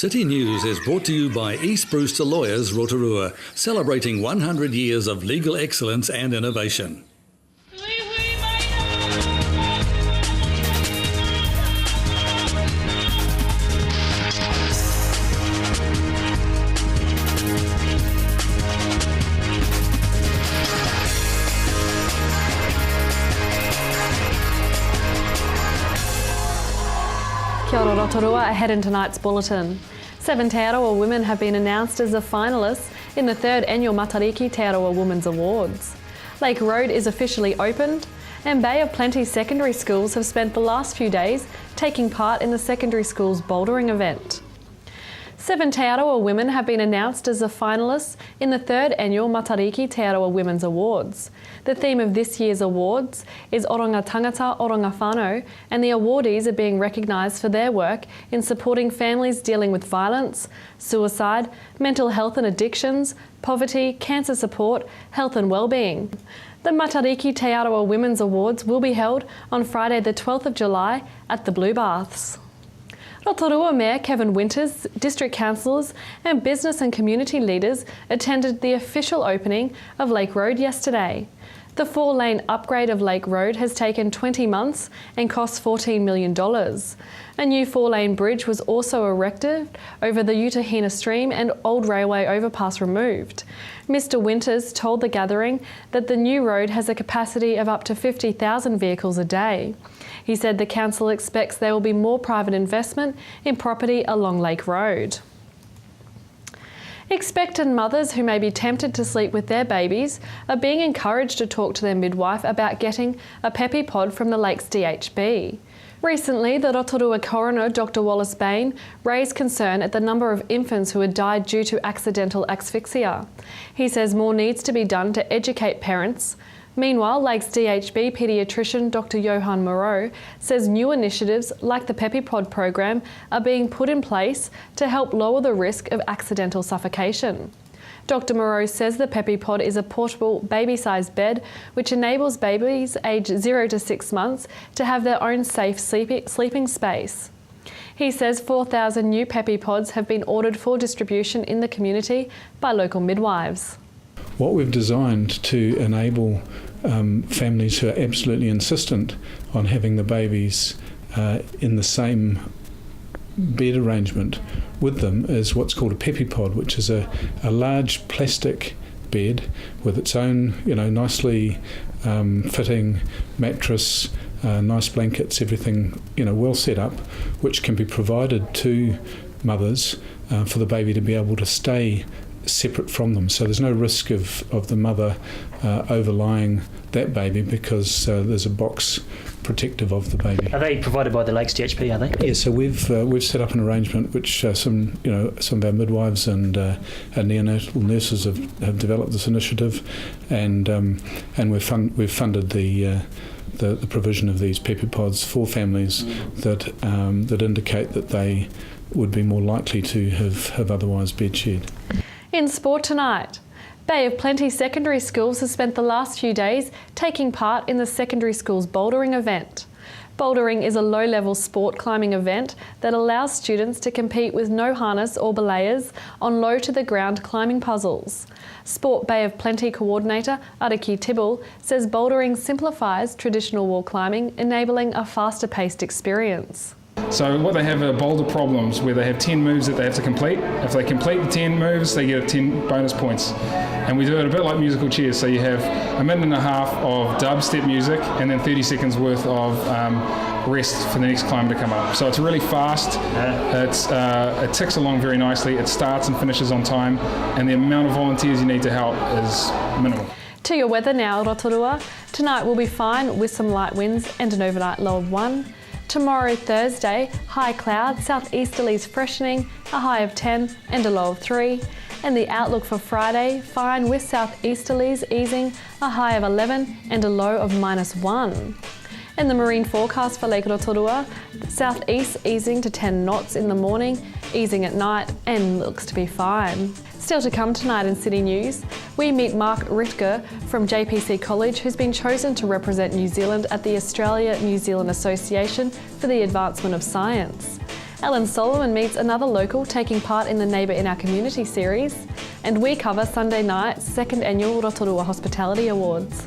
City News is brought to you by East Brewster Lawyers Rotorua, celebrating 100 years of legal excellence and innovation. Kia ora Rotorua, ahead in tonight's bulletin. 7 Te Arawa women have been announced as the finalists in the 3rd annual Matariki Te Arawa Women's Awards. Lake Road is officially opened, and Bay of Plenty secondary schools have spent the last few days taking part in the secondary schools bouldering event. 7 Te Arawa women have been announced as the finalists in the 3rd annual Matariki Te Arawa Women's Awards. The theme of this year's awards is Oranga Tangata, Oranga Whānau, and the awardees are being recognised for their work in supporting families dealing with violence, suicide, mental health and addictions, poverty, cancer support, health and wellbeing. The Matariki Te Arawa Women's Awards will be held on Friday the 12th of July at the Blue Baths. Rotorua Mayor Kevin Winters, district councillors and business and community leaders attended the official opening of Lake Road yesterday. The 4-lane upgrade of Lake Road has taken 20 months and cost $14 million. A new 4-lane bridge was also erected over the Utahina stream and old railway overpass removed. Mr Winters told the gathering that the new road has a capacity of up to 50,000 vehicles a day. He said the council expects there will be more private investment in property along Lake Road. Expectant mothers who may be tempted to sleep with their babies are being encouraged to talk to their midwife about getting a Pepi pod from the Lakes DHB. Recently, the Rotorua coroner, Dr Wallace Bain, raised concern at the number of infants who had died due to accidental asphyxia. He says more needs to be done to educate parents. Meanwhile, Lakes DHB paediatrician Dr Johan Moreau says new initiatives like the Pepi Pod program are being put in place to help lower the risk of accidental suffocation. Dr Moreau says the Pepi Pod is a portable baby-sized bed which enables babies aged 0 to 6 months to have their own safe sleeping space. He says 4,000 new Pepi Pods have been ordered for distribution in the community by local midwives. What we've designed to enable families who are absolutely insistent on having the babies in the same bed arrangement with them is what's called a Pepi Pod, which is a large plastic bed with its own, nicely fitting mattress, nice blankets, everything, well set up, which can be provided to mothers for the baby to be able to stay separate from them. So there's no risk of the mother overlying that baby because there's a box protective of the baby. Are they provided by the Lakes DHB, are they? Yeah, so we've set up an arrangement which some of our midwives and neonatal nurses have developed this initiative, and we've funded the provision of these Pepi Pods for families that indicate that they would be more likely to have otherwise bed shared. In sport tonight, Bay of Plenty secondary schools has spent the last few days taking part in the secondary schools bouldering event. Bouldering is a low-level sport climbing event that allows students to compete with no harness or belayers on low-to-the-ground climbing puzzles. Sport Bay of Plenty coordinator Araki Tibble says bouldering simplifies traditional wall climbing, enabling a faster-paced experience. So what they have are boulder problems where they have 10 moves that they have to complete. If they complete the 10 moves, they get 10 bonus points. And we do it a bit like musical chairs. So you have a minute and a half of dubstep music and then 30 seconds worth of rest for the next climber to come up. So it's really fast. It ticks along very nicely. It starts and finishes on time. And the amount of volunteers you need to help is minimal. To your weather now, Rotorua. Tonight will be fine with some light winds and an overnight low of 1. Tomorrow, Thursday, high cloud, southeasterlies freshening, a high of 10 and a low of 3. And the outlook for Friday, fine with southeasterlies easing, a high of 11 and a low of -1. And the marine forecast for Lake Rotorua, southeast easing to 10 knots in the morning, easing at night and looks to be fine. Still to come tonight in City News, we meet Mark Ritger from JPC College, who's been chosen to represent New Zealand at the Australia-New Zealand Association for the Advancement of Science. Ellen Solomon meets another local taking part in the Neighbour in Our Community series. And we cover Sunday night's second annual Rotorua Hospitality Awards.